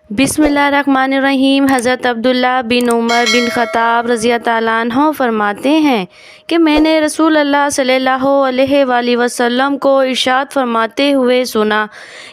بسم اللہ الرحمن الرحیم۔ حضرت عبداللہ بن عمر بن خطاب رضی اللہ تعالیٰ عنہ فرماتے ہیں کہ میں نے رسول اللہ صلی اللہ علیہ وآلہ وسلم کو ارشاد فرماتے ہوئے سنا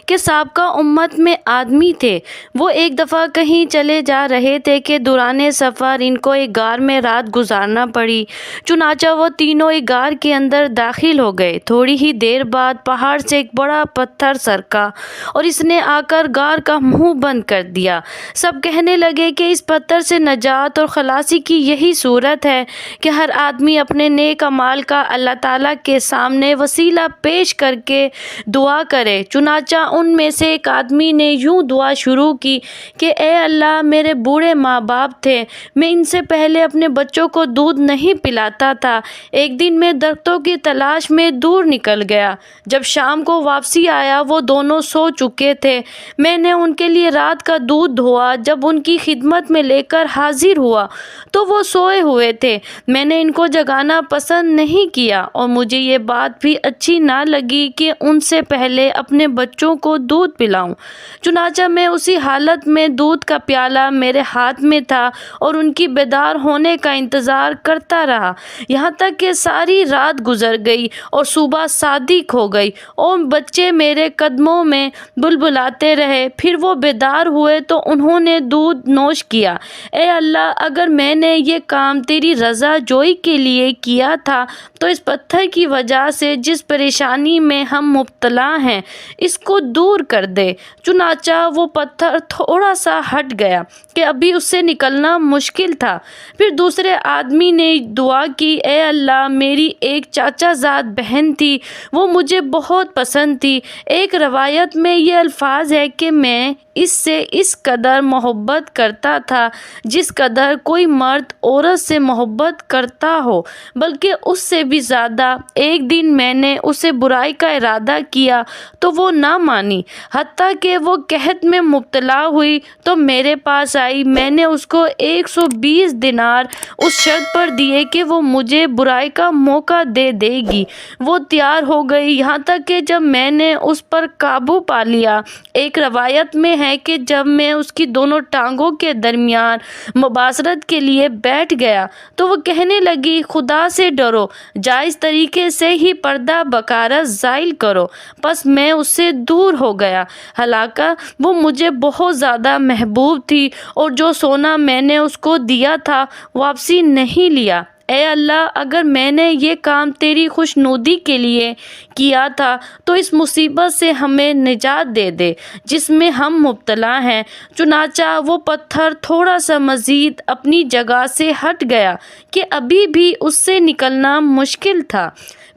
کہ سابقہ امت میں آدمی تھے، وہ ایک دفعہ کہیں چلے جا رہے تھے کہ دوران سفر ان کو ایک غار میں رات گزارنا پڑی، چنانچہ وہ تینوں ایک غار کے اندر داخل ہو گئے۔ تھوڑی ہی دیر بعد پہاڑ سے ایک بڑا پتھر سرکا اور اس نے آ کر غار کا منہ بند کر دیا۔ سب کہنے لگے کہ اس پتھر سے نجات اور خلاصی کی یہی صورت ہے کہ ہر آدمی اپنے نیک اعمال کا اللہ تعالیٰ کے سامنے وسیلہ پیش کر کے دعا کرے۔ چنانچہ ان میں سے ایک آدمی نے یوں دعا شروع کی کہ اے اللہ، میرے بوڑھے ماں باپ تھے، میں ان سے پہلے اپنے بچوں کو دودھ نہیں پلاتا تھا۔ ایک دن میں درختوں کی تلاش میں دور نکل گیا، جب شام کو واپسی آیا وہ دونوں سو چکے تھے۔ میں نے ان کے لیے رات کا دودھ دھویا، جب ان کی خدمت میں لے کر حاضر ہوا تو وہ سوئے ہوئے تھے۔ میں نے ان کو جگانا پسند نہیں کیا اور مجھے یہ بات بھی اچھی نہ لگی کہ ان سے پہلے اپنے بچوں کو دودھ پلاؤں۔ چنانچہ میں اسی حالت میں دودھ کا پیالہ میرے ہاتھ میں تھا اور ان کی بیدار ہونے کا انتظار کرتا رہا، یہاں تک کہ ساری رات گزر گئی اور صبح صادق ہو گئی اور بچے میرے قدموں میں بلبلاتے رہے۔ پھر وہ بیدار ہوئے تو انہوں نے دودھ نوش کیا۔ اے اللہ، اگر میں نے یہ کام تیری رضا جوئی کے لیے کیا تھا تو اس پتھر کی وجہ سے جس پریشانی میں ہم مبتلا ہیں اس کو دور کر دے۔ چنانچہ وہ پتھر تھوڑا سا ہٹ گیا کہ ابھی اس سے نکلنا مشکل تھا۔ پھر دوسرے آدمی نے دعا کی، اے اللہ، میری ایک چاچا زاد بہن تھی، وہ مجھے بہت پسند تھی۔ ایک روایت میں یہ الفاظ ہے کہ میں اس سے اس قدر محبت کرتا تھا جس قدر کوئی مرد عورت سے محبت کرتا ہو، بلکہ اس سے بھی زیادہ۔ ایک دن میں نے اسے برائی کا ارادہ کیا تو وہ نہ مانی، حتیٰ کہ وہ قحط میں مبتلا ہوئی تو میرے پاس آئی۔ میں نے اس کو 120 دینار اس شرط پر دیے کہ وہ مجھے برائی کا موقع دے دے گی۔ وہ تیار ہو گئی، یہاں تک کہ جب میں نے اس پر قابو پا لیا۔ ایک روایت میں ہے کہ جب میں اس کی دونوں ٹانگوں کے درمیان مباشرت کے لیے بیٹھ گیا تو وہ کہنے لگی، خدا سے ڈرو، جائز طریقے سے ہی پردہ بکارت زائل کرو۔ پس میں اس سے دور ہو گیا، حالانکہ وہ مجھے بہت زیادہ محبوب تھی اور جو سونا میں نے اس کو دیا تھا واپسی نہیں لیا۔ اے اللہ، اگر میں نے یہ کام تیری خوشنودی کے لیے کیا تھا تو اس مصیبت سے ہمیں نجات دے دے جس میں ہم مبتلا ہیں۔ چنانچہ وہ پتھر تھوڑا سا مزید اپنی جگہ سے ہٹ گیا کہ ابھی بھی اس سے نکلنا مشکل تھا۔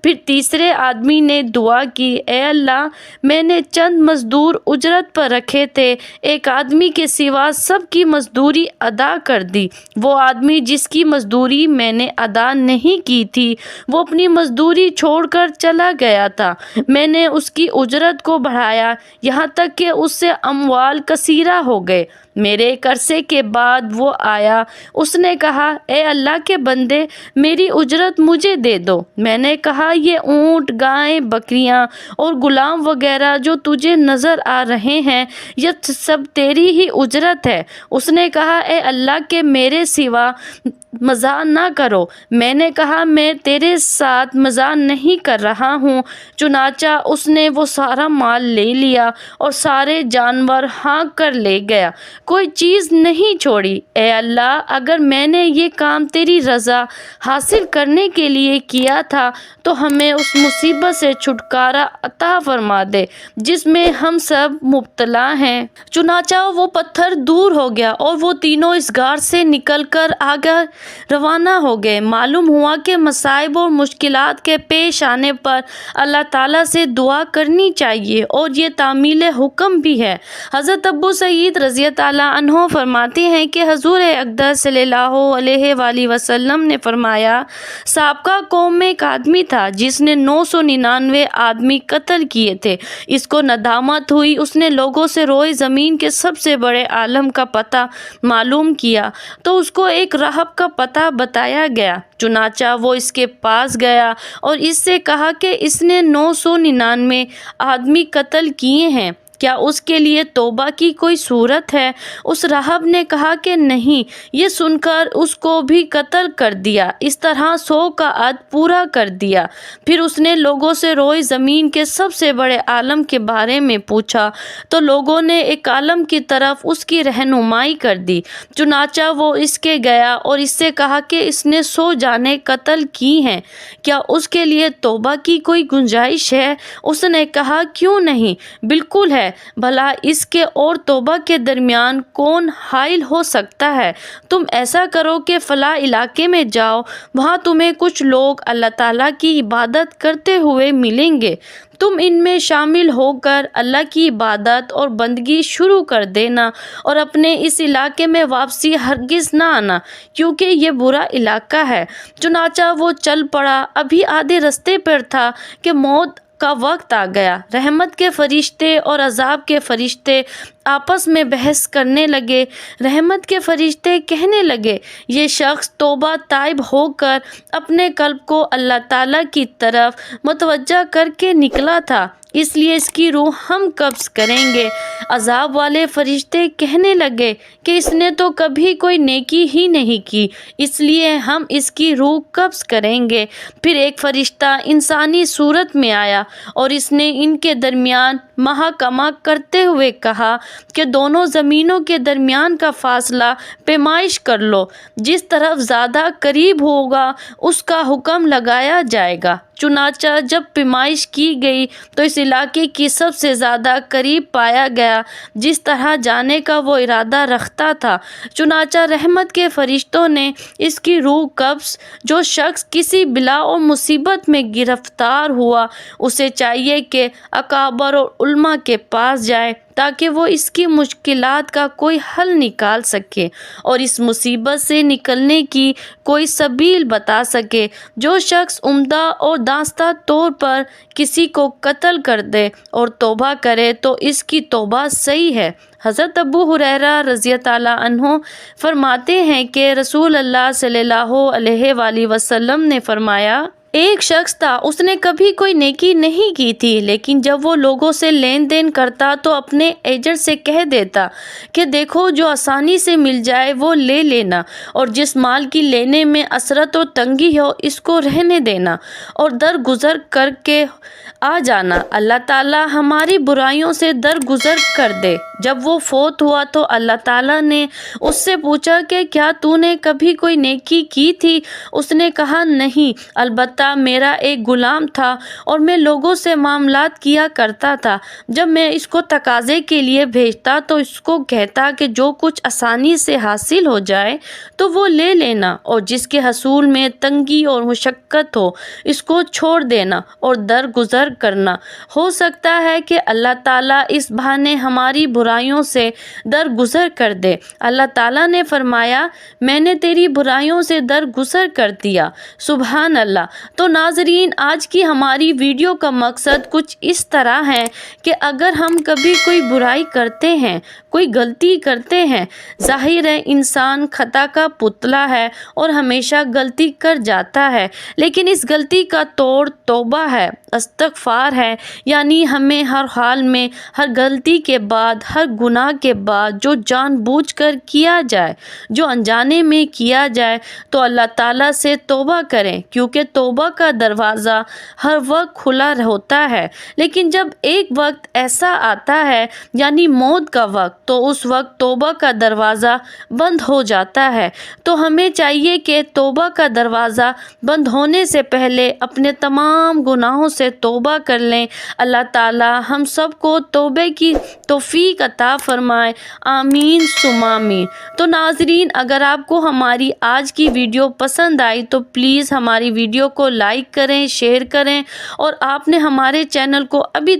پھر تیسرے آدمی نے دعا کی، اے اللہ، میں نے چند مزدور اجرت پر رکھے تھے، ایک آدمی کے سوا سب کی مزدوری ادا کر دی۔ وہ آدمی جس کی مزدوری میں نے ادا نہیں کی تھی وہ اپنی مزدوری چھوڑ کر چلا گیا تھا۔ میں نے اس کی اجرت کو بڑھایا یہاں تک کہ اس سے اموال کثیرہ ہو گئے۔ میرے ایک عرصے کے بعد وہ آیا، اس نے کہا، اے اللہ کے بندے، میری اجرت مجھے دے دو۔ میں نے کہا، یہ اونٹ، گائیں، بکریاں اور غلام وغیرہ جو تجھے نظر آ رہے ہیں یہ سب تیری ہی اجرت ہے۔ اس نے کہا، اے اللہ کے میرے سوا مزاح نہ کرو۔ میں نے کہا، میں تیرے ساتھ مزاح نہیں کر رہا ہوں۔ چنانچہ اس نے وہ سارا مال لے لیا اور سارے جانور ہانک کر لے گیا، کوئی چیز نہیں چھوڑی۔ اے اللہ، اگر میں نے یہ کام تیری رضا حاصل کرنے کے لیے کیا تھا تو ہمیں اس مصیبت سے چھٹکارا عطا فرما دے جس میں ہم سب مبتلا ہیں۔ چنانچہ وہ پتھر دور ہو گیا اور وہ تینوں اس غار سے نکل کر آگے روانہ ہو گئے۔ معلوم ہوا کہ مصائب اور مشکلات کے پیش آنے پر اللہ تعالیٰ سے دعا کرنی چاہیے اور یہ تعمیل حکم بھی ہے۔ حضرت ابو سعید رضی اللہ عنہ فرماتے ہیں کہ حضور اقدس صلی اللہ علیہ وآلہ وسلم نے فرمایا، سابقہ قوم میں ایک آدمی تھا جس نے 999 آدمی قتل کیے تھے۔ اس کو ندامت ہوئی، اس نے لوگوں سے روئے زمین کے سب سے بڑے عالم کا پتہ معلوم کیا تو اس کو ایک راہب کا پتہ بتایا گیا۔ چنانچہ وہ اس کے پاس گیا اور اس سے کہا کہ اس نے 999 آدمی قتل کیے ہیں، کیا اس کے لیے توبہ کی کوئی صورت ہے؟ اس راہب نے کہا کہ نہیں۔ یہ سن کر اس کو بھی قتل کر دیا۔ اس طرح 100 کا عدد پورا کر دیا۔ پھر اس نے لوگوں سے روئے زمین کے سب سے بڑے عالم کے بارے میں پوچھا تو لوگوں نے ایک عالم کی طرف اس کی رہنمائی کر دی۔ چنانچہ وہ اس کے گیا اور اس سے کہا کہ اس نے 100 جانیں قتل کی ہیں، کیا اس کے لیے توبہ کی کوئی گنجائش ہے؟ اس نے کہا کیوں نہیں، بالکل ہے، بھلا اس کے اور توبہ کے درمیان کون حائل ہو سکتا ہے؟ تم ایسا کرو کہ فلاں علاقے میں جاؤ، وہاں تمہیں کچھ لوگ اللہ تعالیٰ کی عبادت کرتے ہوئے ملیں گے، تم ان میں شامل ہو کر اللہ کی عبادت اور بندگی شروع کر دینا اور اپنے اس علاقے میں واپسی ہرگز نہ آنا، کیونکہ یہ برا علاقہ ہے۔ چنانچہ وہ چل پڑا۔ ابھی آدھے رستے پر تھا کہ موت کا وقت آ گیا۔ رحمت کے فرشتے اور عذاب کے فرشتے آپس میں بحث کرنے لگے۔ رحمت کے فرشتے کہنے لگے، یہ شخص توبہ طائب ہو کر اپنے قلب کو اللہ تعالیٰ کی طرف متوجہ کر کے نکلا تھا، اس لیے اس کی روح ہم قبض کریں گے۔ عذاب والے فرشتے کہنے لگے کہ اس نے تو کبھی کوئی نیکی ہی نہیں کی، اس لیے ہم اس کی روح قبض کریں گے۔ پھر ایک فرشتہ انسانی صورت میں آیا اور اس نے ان کے درمیان محاکمہ کرتے ہوئے کہا کہ دونوں زمینوں کے درمیان کا فاصلہ پیمائش کر لو، جس طرف زیادہ قریب ہوگا اس کا حکم لگایا جائے گا۔ چنانچہ جب پیمائش کی گئی تو اس علاقے کی سب سے زیادہ قریب پایا گیا جس طرح جانے کا وہ ارادہ رکھتا تھا۔ چنانچہ رحمت کے فرشتوں نے اس کی روح قبض۔ جو شخص کسی بلا اور مصیبت میں گرفتار ہوا اسے چاہیے کہ اکابر اور علماء کے پاس جائے تاکہ وہ اس کی مشکلات کا کوئی حل نکال سکے اور اس مصیبت سے نکلنے کی کوئی سبیل بتا سکے۔ جو شخص عمدہ اور دانستہ طور پر کسی کو قتل کر دے اور توبہ کرے تو اس کی توبہ صحیح ہے۔ حضرت ابو ہریرہ رضی اللہ عنہ فرماتے ہیں کہ رسول اللہ صلی اللہ علیہ وآلہ وسلم نے فرمایا، ایک شخص تھا، اس نے کبھی کوئی نیکی نہیں کی تھی، لیکن جب وہ لوگوں سے لین دین کرتا تو اپنے ایجنٹ سے کہہ دیتا کہ دیکھو جو آسانی سے مل جائے وہ لے لینا، اور جس مال کی لینے میں عسرت و تنگی ہو اس کو رہنے دینا اور درگزر کر کے آ جانا۔ اللہ تعالیٰ ہماری برائیوں سے درگزر کر دے۔ جب وہ فوت ہوا تو اللہ تعالیٰ نے اس سے پوچھا کہ کیا تو نے کبھی کوئی نیکی کی تھی؟ اس نے کہا نہیں، البتہ میرا ایک غلام تھا اور میں لوگوں سے معاملات کیا کرتا تھا۔ جب میں اس کو تقاضے کے لیے بھیجتا تو اس کو کہتا کہ جو کچھ آسانی سے حاصل ہو جائے تو وہ لے لینا، اور جس کے حصول میں تنگی اور مشقت ہو اس کو چھوڑ دینا اور درگزر کرنا۔ ہو سکتا ہے کہ اللہ تعالیٰ اس بہانے ہماری برائیوں سے درگزر کر دے۔ اللہ تعالیٰ نے فرمایا، میں نے تیری برائیوں سے درگزر کر دیا۔ سبحان اللہ۔ تو ناظرین، آج کی ہماری ویڈیو کا مقصد کچھ اس طرح ہے کہ اگر ہم کبھی کوئی برائی کرتے ہیں، کوئی غلطی کرتے ہیں، ظاہر ہے انسان خطا کا پتلا ہے اور ہمیشہ غلطی کر جاتا ہے، لیکن اس غلطی کا توڑ توبہ ہے، استغفار ہے، یعنی ہمیں ہر حال میں، ہر غلطی کے بعد، ہر گناہ کے بعد جو جان بوجھ کر کیا جائے، جو انجانے میں کیا جائے، تو اللہ تعالیٰ سے توبہ کریں، کیونکہ توبہ کا دروازہ ہر وقت کھلا ہوتا ہے، لیکن جب ایک وقت ایسا آتا ہے یعنی موت کا وقت، تو اس وقت توبہ کا دروازہ بند ہو جاتا ہے۔ تو ہمیں چاہیے کہ توبہ کا دروازہ بند ہونے سے پہلے اپنے تمام گناہوں سے توبہ کر لیں۔ اللہ تعالی ہم سب کو توبہ کی توفیق عطا فرمائے، آمین ثم آمین۔ تو ناظرین، اگر آپ کو ہماری آج کی ویڈیو پسند آئی تو پلیز ہماری ویڈیو کو لائک کریں، شیئر کریں، اور آپ نے ہمارے چینل کو ابھی